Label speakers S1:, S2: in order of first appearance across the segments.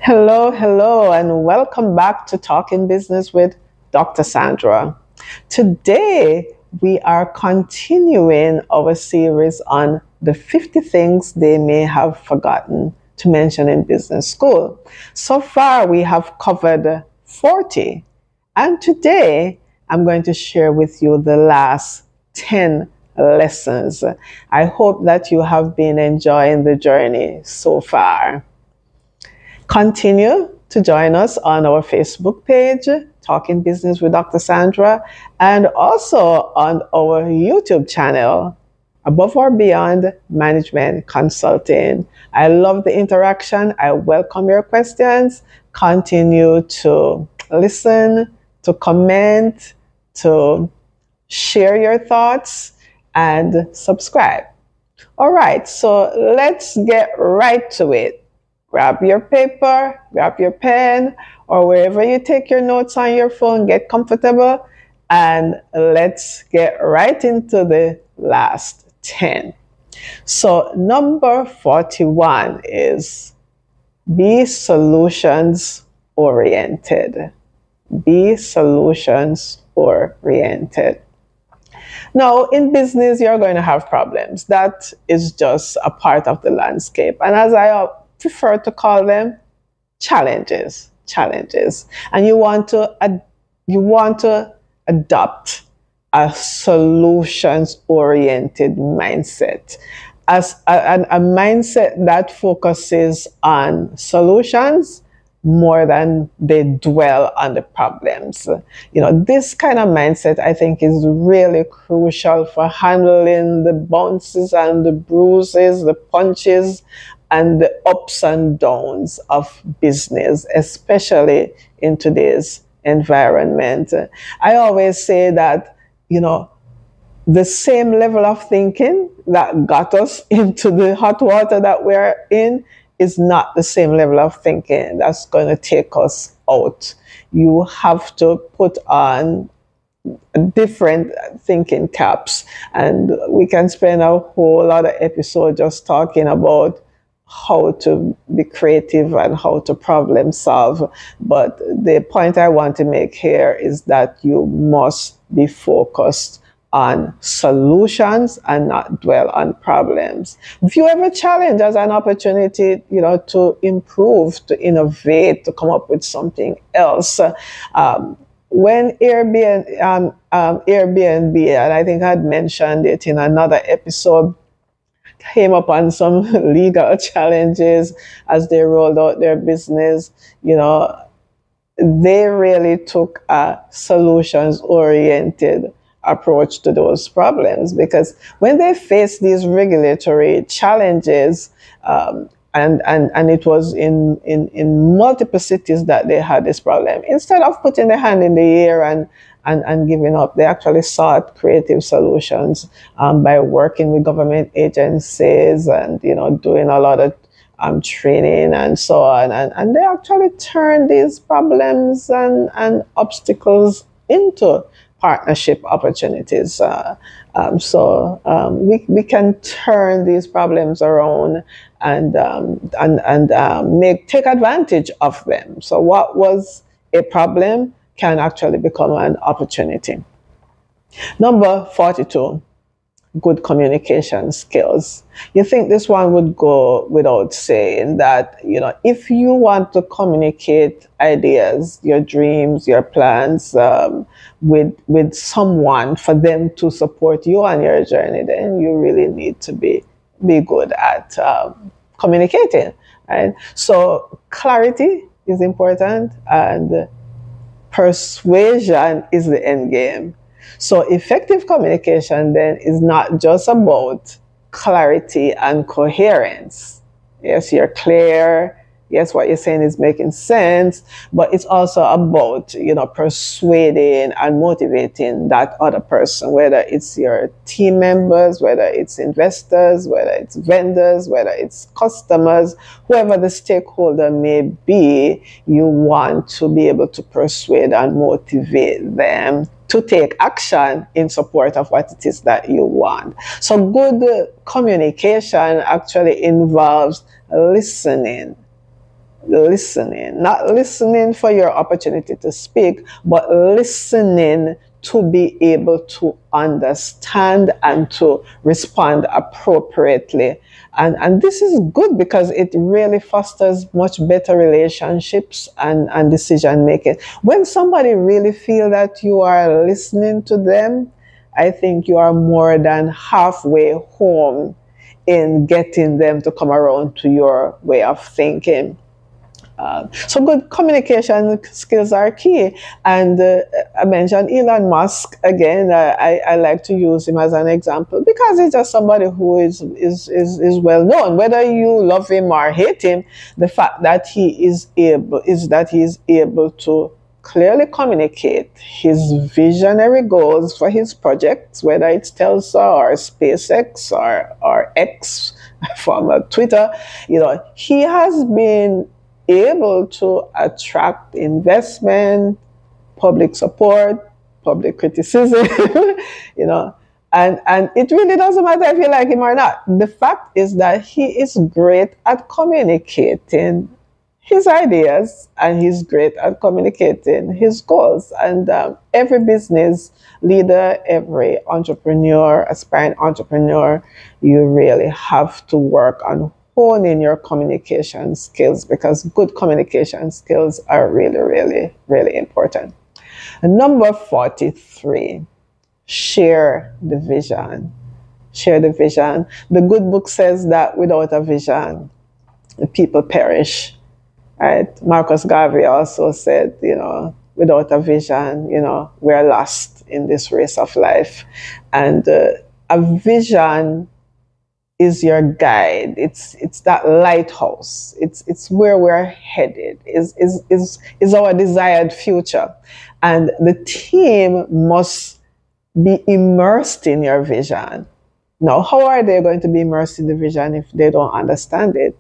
S1: Hello, hello, and welcome back to Talking Business with Dr. Sandra. Today, we are continuing our series on the 50 things they may have forgotten to mention in business school. So far, we have covered 40, and today, I'm going to share with you the last 10 lessons. I hope that you have been enjoying the journey so far. Continue to join us on our Facebook page, Talking Business with Dr. Sandra, and also on our YouTube channel, Above or Beyond Management Consulting. I love the interaction. I welcome your questions. Continue to listen, to comment, to share your thoughts, and subscribe. All right, so let's get right to it. Grab your paper, grab your pen, or wherever you take your notes on your phone, get comfortable, and let's get right into the last 10. So number 41 is be solutions oriented. Be solutions oriented. Now, in business, you're going to have problems. That is just a part of the landscape. And as I prefer to call them, challenges. And you want to adopt a solutions oriented mindset, as a mindset that focuses on solutions more than they dwell on the problems. This kind of mindset, I think, is really crucial for handling the bounces and the bruises, the punches, and the ups and downs of business, especially in today's environment. I always say that, the same level of thinking that got us into the hot water that we're in is not the same level of thinking that's going to take us out. You have to put on different thinking caps, and we can spend a whole lot of episodes just talking about how to be creative and how to problem solve. But the point I want to make here is that you must be focused on solutions and not dwell on problems. View every challenge as an opportunity, to improve, to innovate, to come up with something else. When Airbnb, and I think I had mentioned it in another episode, came upon some legal challenges as they rolled out their business, they really took a solutions-oriented approach to those problems, because when they faced these regulatory challenges, and it was in multiple cities that they had this problem, instead of putting their hand in the air and giving up, they actually sought creative solutions by working with government agencies and doing a lot of training and so on, and they actually turned these problems and obstacles into partnership opportunities. We can turn these problems around and take advantage of them. So what was a problem can actually become an opportunity. Number 42, good communication skills. You think this one would go without saying that, if you want to communicate ideas, your dreams, your plans with someone for them to support you on your journey, then you really need to be good at communicating, right? So clarity is important, and persuasion is the end game. So effective communication then is not just about clarity and coherence. Yes, you're clear. Yes, what you're saying is making sense, but it's also about, persuading and motivating that other person, whether it's your team members, whether it's investors, whether it's vendors, whether it's customers, whoever the stakeholder may be. You want to be able to persuade and motivate them to take action in support of what it is that you want. So good communication actually involves listening. listening, not listening for your opportunity to speak, but listening to be able to understand and to respond appropriately. And this is good because it really fosters much better relationships and decision making. When somebody really feel that you are listening to them, I think you are more than halfway home in getting them to come around to your way of thinking. So good communication skills are key. And I mentioned Elon Musk again. I like to use him as an example because he's just somebody who is well known. Whether you love him or hate him, the fact that he is able to clearly communicate his visionary goals for his projects, whether it's Tesla or SpaceX or X from Twitter. He has been able to attract investment, public support, public criticism, and it really doesn't matter if you like him or not. The fact is that he is great at communicating his ideas, and he's great at communicating his goals. And every business leader, every entrepreneur, aspiring entrepreneur, you really have to work on honing your communication skills, because good communication skills are really, really, really important. And number 43, share the vision. Share the vision. The good book says that without a vision, the people perish. Right? Marcus Garvey also said, without a vision, we're lost in this race of life. And a vision is your guide. It's that lighthouse. It's where we're headed. Is our desired future, and the team must be immersed in your vision. Now, how are they going to be immersed in the vision if they don't understand it,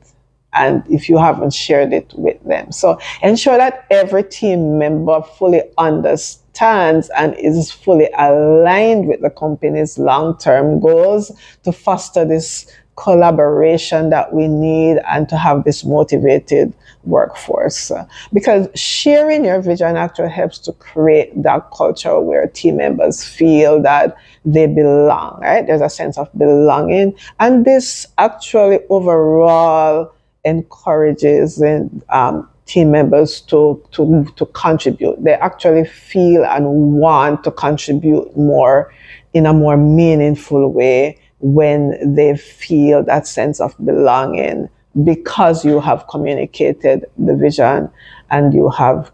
S1: and if you haven't shared it with them? So ensure that every team member fully understands and is fully aligned with the company's long-term goals to foster this collaboration that we need and to have this motivated workforce. Because sharing your vision actually helps to create that culture where team members feel that they belong, right? There's a sense of belonging. And this actually overall encourages team members to contribute. They actually feel and want to contribute more in a more meaningful way when they feel that sense of belonging, because you have communicated the vision and you have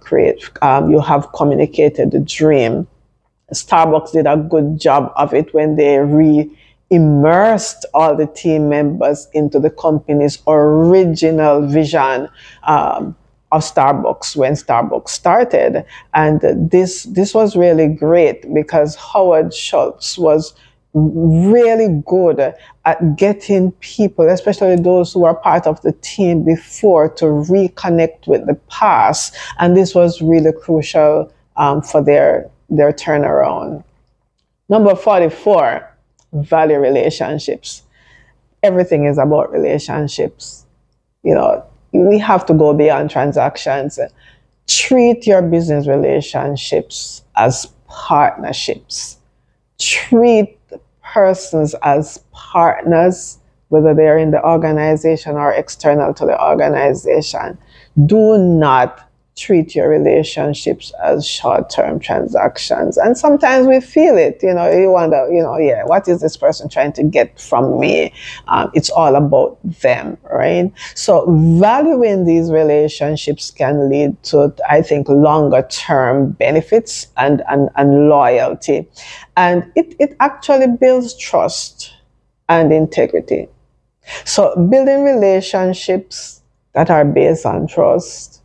S1: communicated the dream. Starbucks did a good job of it when they immersed all the team members into the company's original vision of Starbucks when Starbucks started. And this was really great because Howard Schultz was really good at getting people, especially those who were part of the team before, to reconnect with the past. And this was really crucial for their turnaround. Number 44, value relationships. Everything is about relationships. We have to go beyond transactions. Treat your business relationships as partnerships. Treat persons as partners, whether they're in the organization or external to the organization. Do not treat your relationships as short-term transactions. And sometimes we feel it, you wonder, what is this person trying to get from me? It's all about them, right? So valuing these relationships can lead to, I think, longer-term benefits and loyalty. And it actually builds trust and integrity. So building relationships that are based on trust,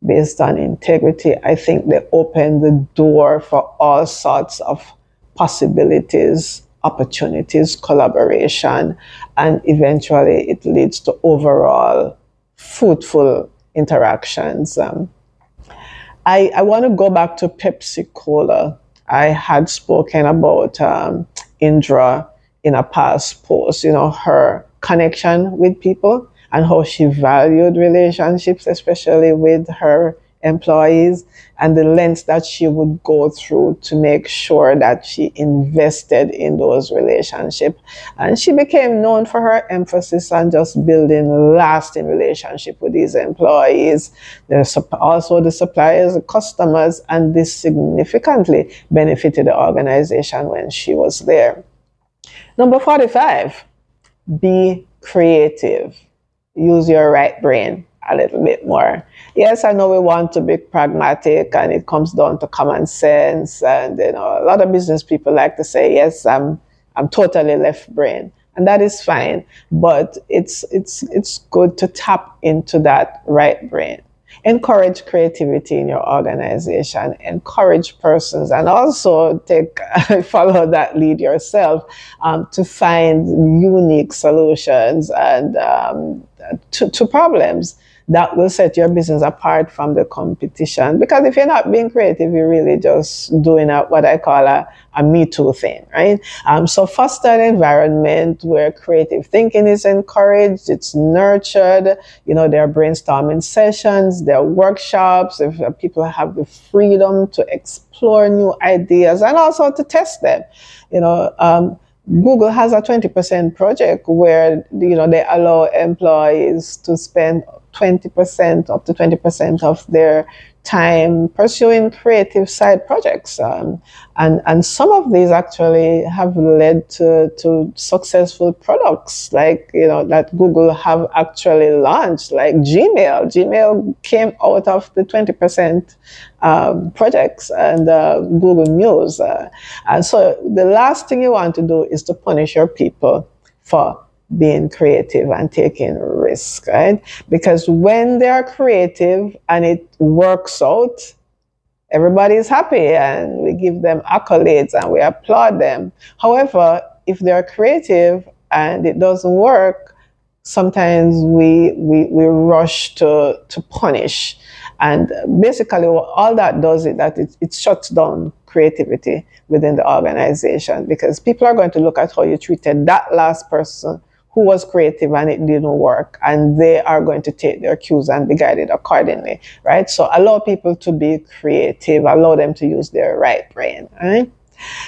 S1: based on integrity, I think they open the door for all sorts of possibilities, opportunities, collaboration, and eventually it leads to overall fruitful interactions. I want to go back to Pepsi Cola. I had spoken about Indra in a past post, her connection with people and how she valued relationships, especially with her employees, and the lengths that she would go through to make sure that she invested in those relationships. And she became known for her emphasis on just building lasting relationship with these employees. There's also the suppliers, the customers, and this significantly benefited the organization when she was there. Number 45, be creative. Use your right brain a little bit more. Yes, I know we want to be pragmatic and it comes down to common sense. And a lot of business people like to say, yes, I'm totally left brain. And that is fine. But it's good to tap into that right brain. Encourage creativity in your organization, encourage persons, and also follow that lead yourself to find unique solutions and to problems that will set your business apart from the competition. Because if you're not being creative, you're really just doing what I call a me too thing, right? So foster an environment where creative thinking is encouraged, it's nurtured. There are brainstorming sessions, there are workshops, if people have the freedom to explore new ideas and also to test them. Google has a 20% project where they allow employees to spend 20% up to 20% of their time pursuing creative side projects, and some of these actually have led to successful products like that Google have actually launched, like Gmail came out of the 20% projects and Google News, and so the last thing you want to do is to punish your people for being creative and taking risks, right? Because when they are creative and it works out, everybody is happy and we give them accolades and we applaud them. However, if they're creative and it doesn't work, sometimes we rush to punish. And basically all that does is that it shuts down creativity within the organization, because people are going to look at how you treated that last person who was creative and it didn't work, and they are going to take their cues and be guided accordingly, right? So allow people to be creative, allow them to use their right brain, right?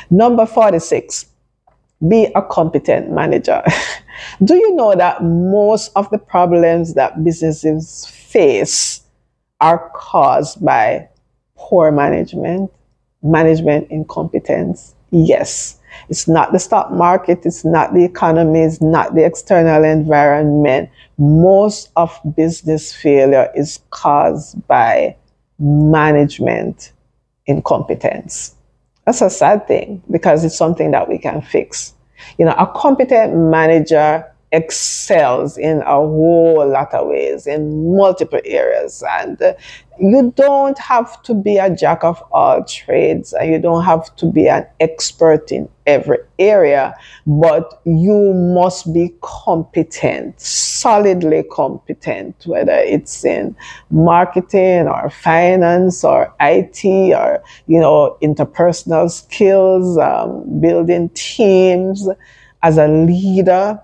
S1: Number 46, be a competent manager. Do you know that most of the problems that businesses face are caused by poor management incompetence? Yes. It's not the stock market, it's not the economy, it's not the external environment. Most of business failure is caused by management incompetence. That's a sad thing because it's something that we can fix. A competent manager excels in a whole lot of ways, in multiple areas, and you don't have to be a jack of all trades and you don't have to be an expert in every area, but you must be competent, solidly competent, whether it's in marketing or finance or IT or interpersonal skills, building teams. As a leader,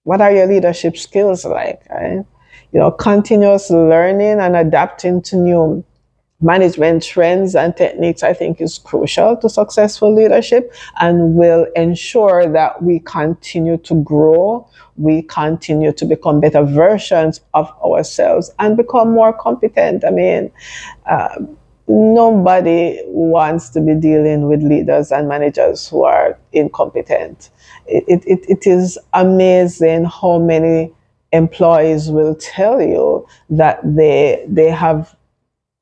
S1: what are your leadership skills like, right? Continuous learning and adapting to new management trends and techniques, I think, is crucial to successful leadership and will ensure that we continue to grow, we continue to become better versions of ourselves and become more competent. I mean, nobody wants to be dealing with leaders and managers who are incompetent. It is amazing how many employees will tell you that they have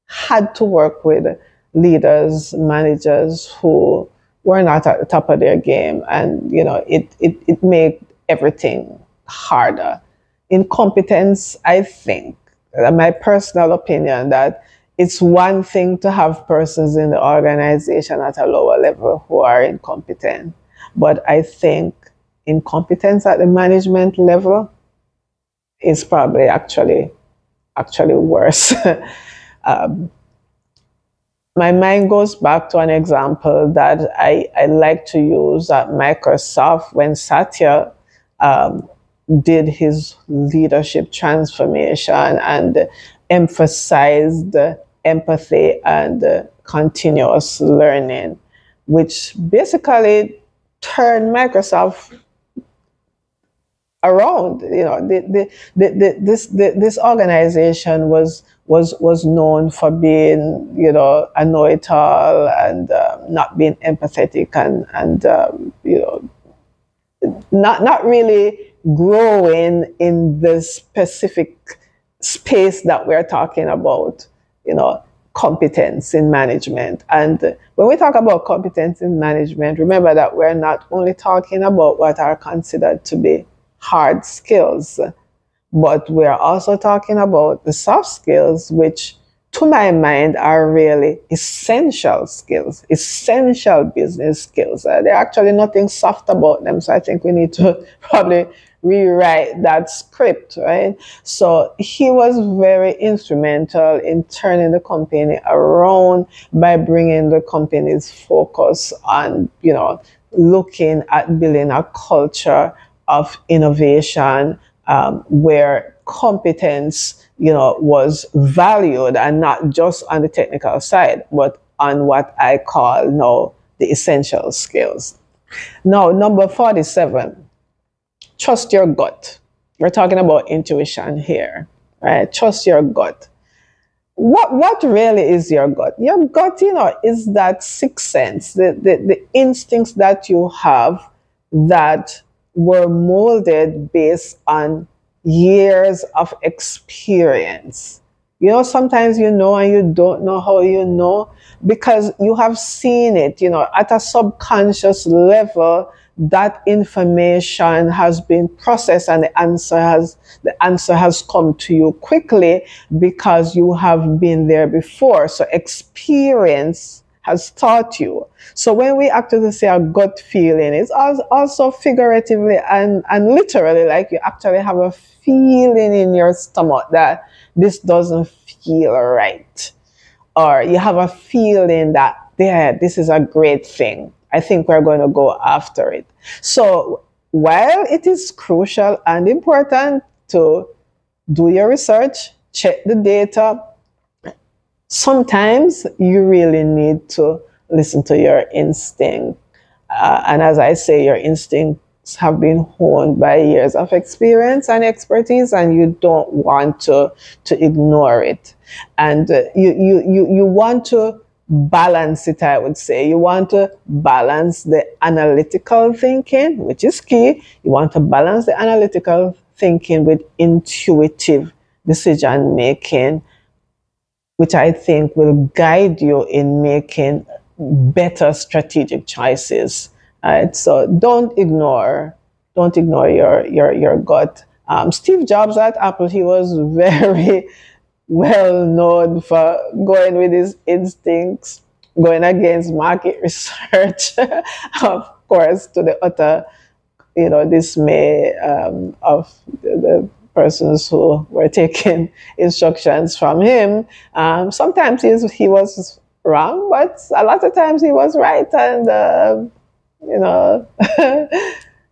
S1: had to work with leaders, managers who were not at the top of their game, and it made everything harder. Incompetence, I think, my personal opinion, that it's one thing to have persons in the organization at a lower level who are incompetent, but I think incompetence at the management level is probably actually worse. My mind goes back to an example that I like to use at Microsoft when Satya did his leadership transformation and emphasized empathy and continuous learning, which basically turned Microsoft around. This organization was known for being, a know-it-all and not being empathetic and not really growing in the specific space that we're talking about, competence in management. And when we talk about competence in management, remember that we're not only talking about what are considered to be hard skills, but we're also talking about the soft skills, which to my mind are really essential skills, essential business skills. They're actually nothing soft about them. So I think we need to probably rewrite that script, right? So he was very instrumental in turning the company around by bringing the company's focus on, looking at building a culture of innovation, where competence, was valued, and not just on the technical side, but on what I call now the essential skills. Now, number 47, trust your gut. We're talking about intuition here, right? Trust your gut. What really is your gut? Your gut, is that sixth sense, the instincts that you have that were molded based on years of experience. Sometimes and you don't know how you know, because you have seen it, at a subconscious level. That information has been processed and the answer has come to you quickly because you have been there before. So experience has taught you. So when we actually say a gut feeling, it's also figuratively and literally, like you actually have a feeling in your stomach that this doesn't feel right. Or you have a feeling that, yeah, this is a great thing. I think we're going to go after it. So while it is crucial and important to do your research, check the data, sometimes you really need to listen to your instinct. And as I say, your instincts have been honed by years of experience and expertise, and you don't want to ignore it. And you want to balance it, I would say. You want to balance the analytical thinking, which is key. You want to balance the analytical thinking with intuitive decision making, which I think will guide you in making better strategic choices. Right? So don't ignore your gut. Steve Jobs at Apple, he was very well known for going with his instincts, going against market research, of course, to the utter, dismay of the persons who were taking instructions from him. Sometimes he was wrong, but a lot of times he was right, and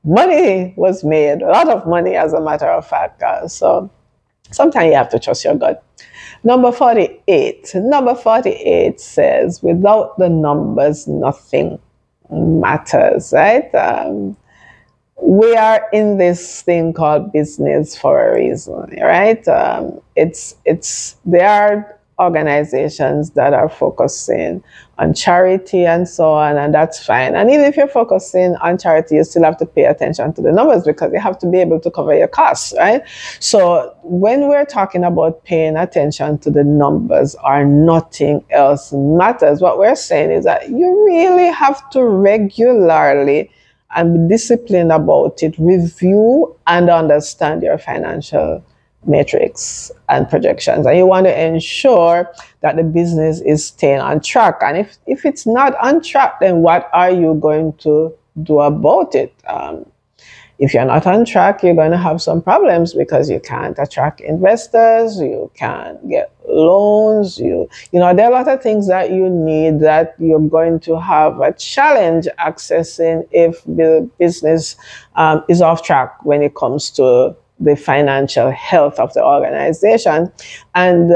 S1: money was made, a lot of money, as a matter of fact. So sometimes you have to trust your gut. Number 48. Number 48 says, without the numbers, nothing matters, right? We are in this thing called business for a reason, right? There are organizations that are focusing on charity and so on, and that's fine. And even if you're focusing on charity, you still have to pay attention to the numbers because you have to be able to cover your costs, right? So when we're talking about paying attention to the numbers or nothing else matters, what we're saying is that you really have to regularly and be disciplined about it, review and understand your financial metrics and projections, and you want to ensure that the business is staying on track. And if it's not on track, then what are you going to do about it? If you're not on track, you're going to have some problems because you can't attract investors, you can't get loans, there are a lot of things that you need that you're going to have a challenge accessing if the business is off track when it comes to the financial health of the organization. And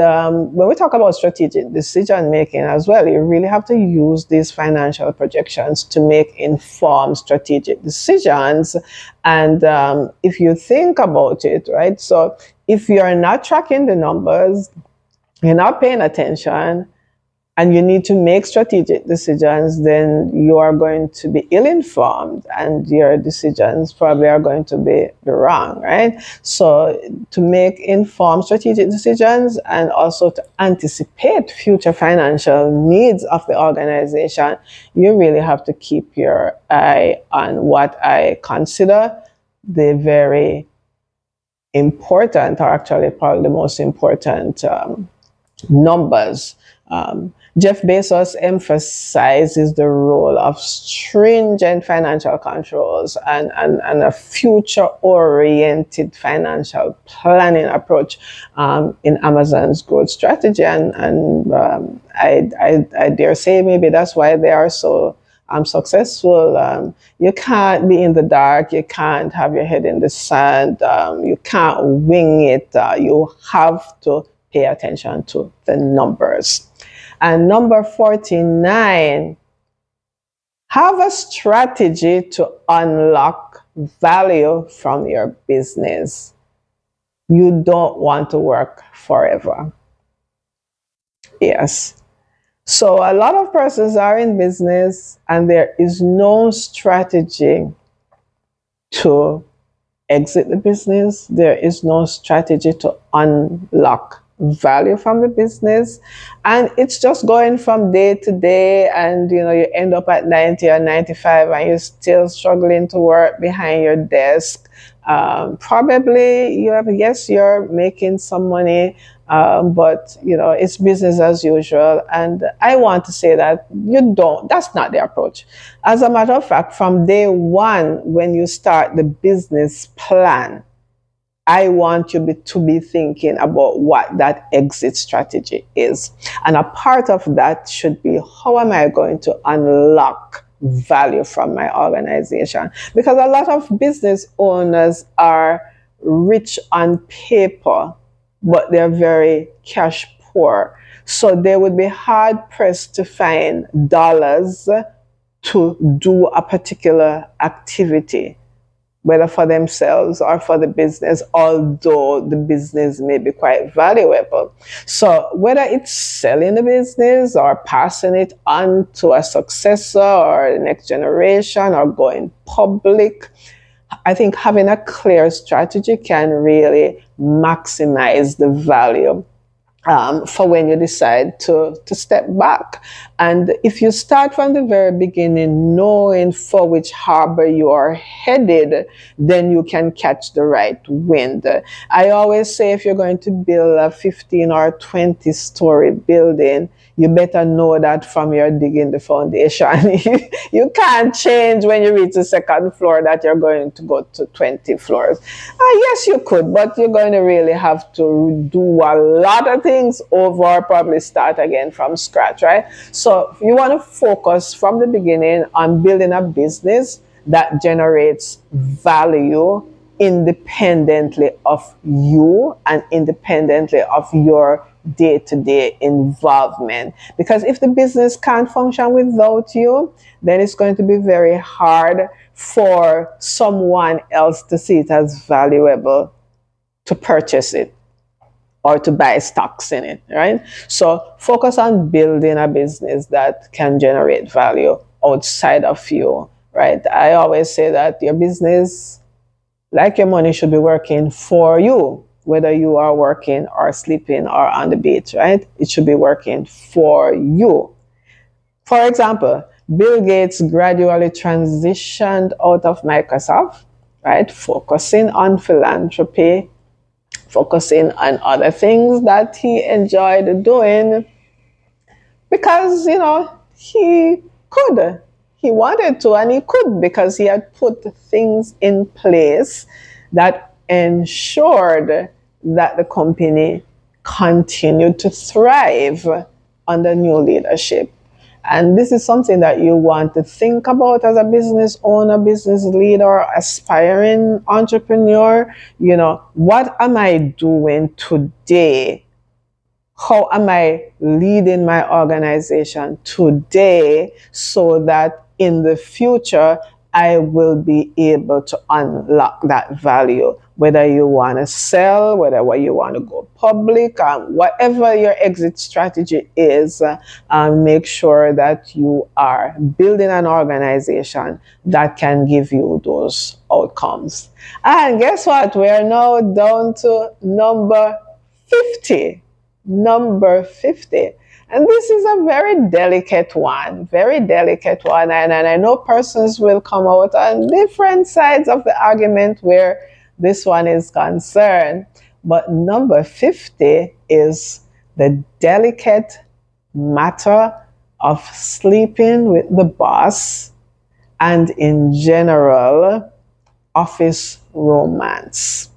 S1: when we talk about strategic decision making as well, you really have to use these financial projections to make informed strategic decisions. And if you think about it, right, so if you're not tracking the numbers, you're not paying attention, and you need to make strategic decisions, then you are going to be ill-informed and your decisions probably are going to be wrong, right? So to make informed strategic decisions and also to anticipate future financial needs of the organization, you really have to keep your eye on what I consider the very important, or actually probably the most important numbers. Jeff Bezos emphasizes the role of stringent financial controls and a future-oriented financial planning approach in Amazon's growth strategy. And I dare say maybe that's why they are so successful. You can't be in the dark. You can't have your head in the sand. You can't wing it. You have to pay attention to the numbers. And number 49, have a strategy to unlock value from your business. You don't want to work forever. Yes. So a lot of persons are in business and there is no strategy to exit the business. There is no strategy to unlock value from the business, and it's just going from day to day, and you end up at 90 or 95 and you're still struggling to work behind your desk. Probably yes, you're making some money, but it's business as usual. And I want to say that that's not the approach. As a matter of fact, from day one, when you start the business plan, I want you to be thinking about what that exit strategy is. And a part of that should be, how am I going to unlock value from my organization? Because a lot of business owners are rich on paper, but they're very cash poor. So they would be hard pressed to find dollars to do a particular activity, whether for themselves or for the business, although the business may be quite valuable. So whether it's selling the business or passing it on to a successor or the next generation or going public, I think having a clear strategy can really maximize the value for when you decide to step back. And if you start from the very beginning, knowing for which harbor you are headed, then you can catch the right wind. I always say, if you're going to build a 15 or 20 story building, you better know that from your digging the foundation. You can't change when you reach the second floor that you're going to go to 20 floors. Yes, you could, but you're going to really have to do a lot of things over, probably start again from scratch, right? So you want to focus from the beginning on building a business that generates value independently of you and independently of your day-to-day involvement. Because if the business can't function without you, then it's going to be very hard for someone else to see it as valuable to purchase it or to buy stocks in it, right? So focus on building a business that can generate value outside of you, right? I always say that your business, like your money, should be working for you, whether you are working or sleeping or on the beach, right? It should be working for you. For example, Bill Gates gradually transitioned out of Microsoft, right? Focusing on philanthropy, focusing on other things that he enjoyed doing because, he could. he wanted to, and he could, because he had put things in place that ensured that the company continued to thrive under new leadership. And this is something that you want to think about as a business owner, business leader, aspiring entrepreneur. What am I doing today? How am I leading my organization today so that in the future I will be able to unlock that value? Whether you want to sell, whether you want to go public, whatever your exit strategy is, make sure that you are building an organization that can give you those outcomes. And guess what? We are now down to number 50. Number 50. And this is a very delicate one. And I know persons will come out on different sides of the argument where this one is concerned. But number 50 is the delicate matter of sleeping with the boss and, in general, office romance.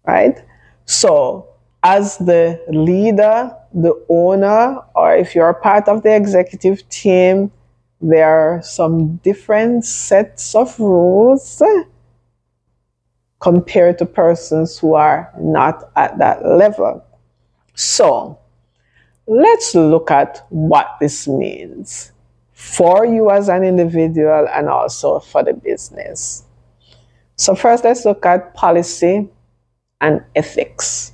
S1: Right? So, as the leader, the owner, or if you're part of the executive team, there are some different sets of rules compared to persons who are not at that level. So, let's look at what this means for you as an individual and also for the business. So first, let's look at policy and ethics.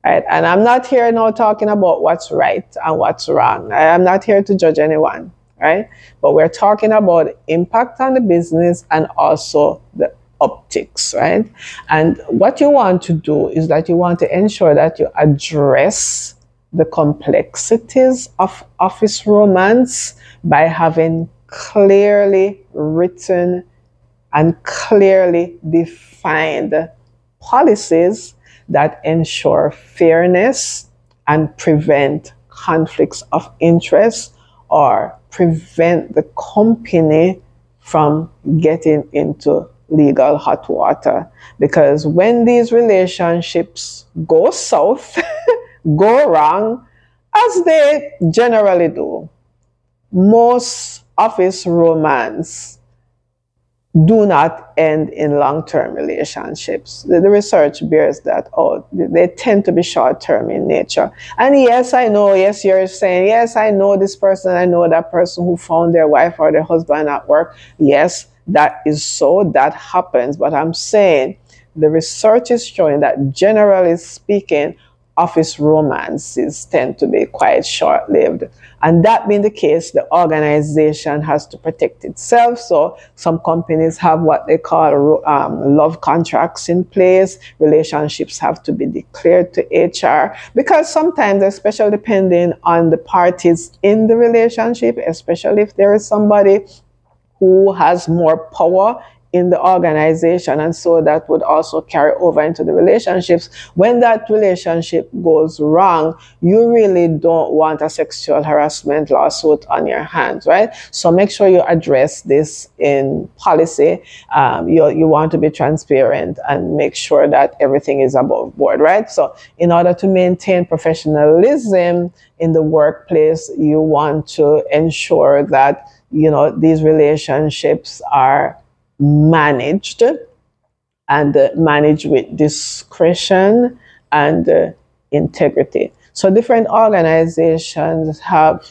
S1: Right? And I'm not here now talking about what's right and what's wrong. I'm not here to judge anyone, right? But we're talking about impact on the business and also the optics, right? And what you want to do is that you want to ensure that you address the complexities of office romance by having clearly written and clearly defined policies that ensure fairness and prevent conflicts of interest or prevent the company from getting into legal hot water. Because when these relationships go south, go wrong, as they generally do, most office romance do not end in long-term relationships. The research bears that out. They tend to be short-term in nature. And yes, I know, yes, you're saying, yes, I know this person, I know that person who found their wife or their husband at work. Yes, that is so, that happens. But I'm saying the research is showing that generally speaking, office romances tend to be quite short-lived. And that being the case, the organization has to protect itself. So some companies have what they call love contracts in place. Relationships have to be declared to HR, because sometimes, especially depending on the parties in the relationship, especially if there is somebody who has more power in the organization, and so that would also carry over into the relationships. When that relationship goes wrong, you really don't want a sexual harassment lawsuit on your hands, right? So make sure you address this in policy. You want to be transparent and make sure that everything is above board, right? So in order to maintain professionalism in the workplace, you want to ensure that, these relationships are managed and managed with discretion and integrity. So different organizations have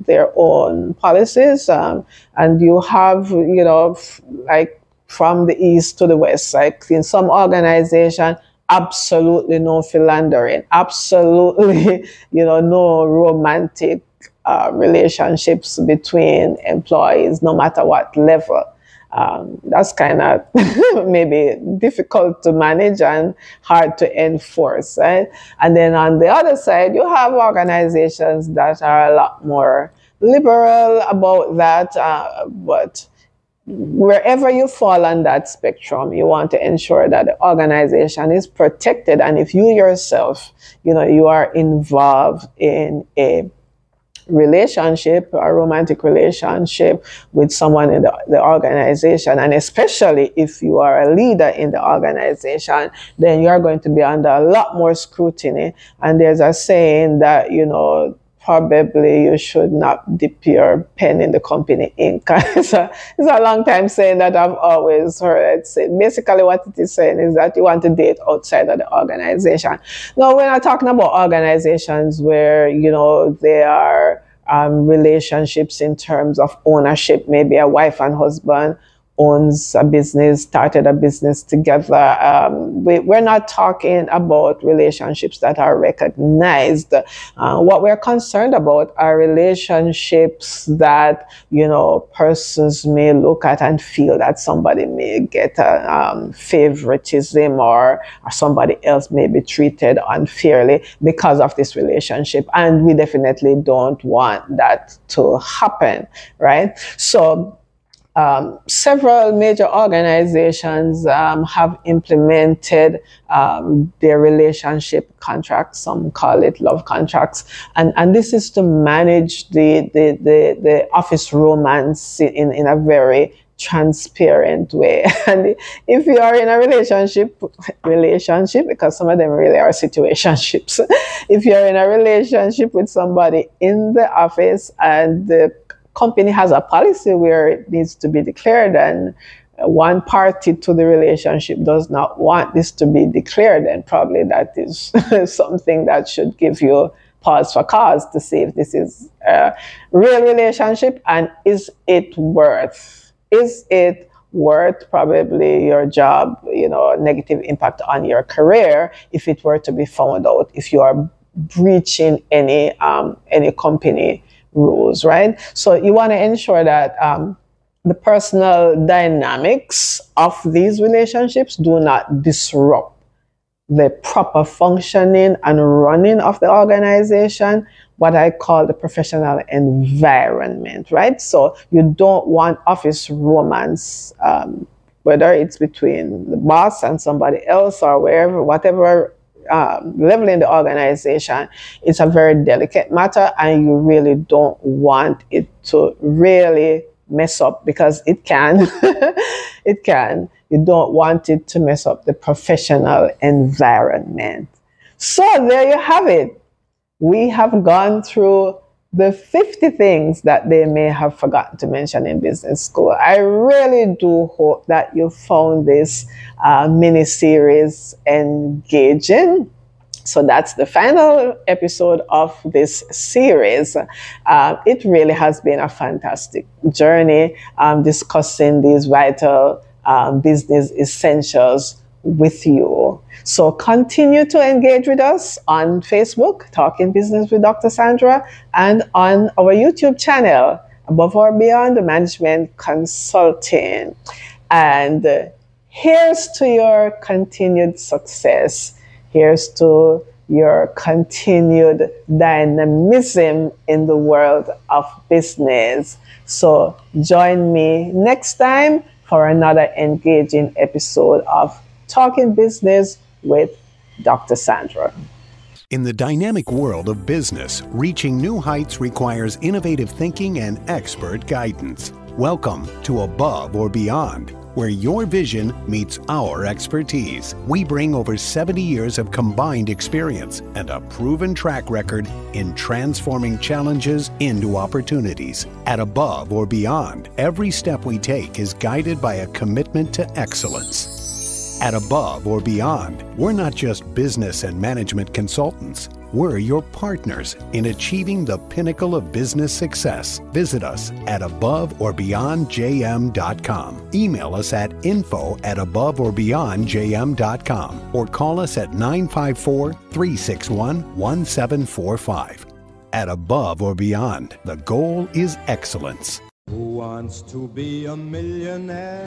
S1: their own policies, and you have, like from the east to the west, like in some organization, absolutely no philandering, absolutely, no romantic relationships between employees, no matter what level. That's kind of maybe difficult to manage and hard to enforce, right? And then on the other side, you have organizations that are a lot more liberal about that, but wherever you fall on that spectrum, you want to ensure that the organization is protected. And if you yourself, you are involved in a relationship, a romantic relationship with someone in the organization, and especially if you are a leader in the organization, then you are going to be under a lot more scrutiny. And there's a saying that, you know, probably you should not dip your pen in the company ink. It's a long time saying that I've always heard. Basically what it is saying is that you want to date outside of the organization. Now, we're not talking about organizations where, you know, they are relationships in terms of ownership, maybe a wife and husband owns a business, started a business together. We're not talking about relationships that are recognized. What we're concerned about are relationships that, you know, persons may look at and feel that somebody may get a favoritism, or somebody else may be treated unfairly because of this relationship. And we definitely don't want that to happen, right? So several major organizations have implemented their relationship contracts. Some call it love contracts, and this is to manage the office romance in a very transparent way. And if you are in a relationship, because some of them really are situationships, if you're in a relationship with somebody in the office and the company has a policy where it needs to be declared, and one party to the relationship does not want this to be declared, and probably that is something that should give you pause for cause to see if this is a real relationship, and is it worth probably your job, you know, negative impact on your career if it were to be found out, if you are breaching any company rules, right? So you want to ensure that the personal dynamics of these relationships do not disrupt the proper functioning and running of the organization, what I call the professional environment, right? So you don't want office romance, whether it's between the boss and somebody else or wherever, whatever level in the organization. It's a very delicate matter, and you really don't want it to really mess up, because it can. It can. You don't want it to mess up the professional environment. So there you have it. We have gone through the 50 things that they may have forgotten to mention in business school. I really do hope that you found this mini-series engaging. So that's the final episode of this series. It really has been a fantastic journey discussing these vital business essentials with you. So continue to engage with us on Facebook, Talking Business with Dr. Sandra, and on our YouTube channel, Above or Beyond the Management Consulting. And here's to your continued success. Here's to your continued dynamism in the world of business. So join me next time for another engaging episode of Talking Business with Dr. Sandra.
S2: In the dynamic world of business, reaching new heights requires innovative thinking and expert guidance. Welcome to Above or Beyond, where your vision meets our expertise. We bring over 70 years of combined experience and a proven track record in transforming challenges into opportunities. At Above or Beyond, every step we take is guided by a commitment to excellence. At Above or Beyond, we're not just business and management consultants. We're your partners in achieving the pinnacle of business success. Visit us at aboveorbeyondjm.com. Email us at info@aboveorbeyondjm.com or call us at 954-361-1745. At Above or Beyond, the goal is excellence.
S3: Who wants to be a millionaire?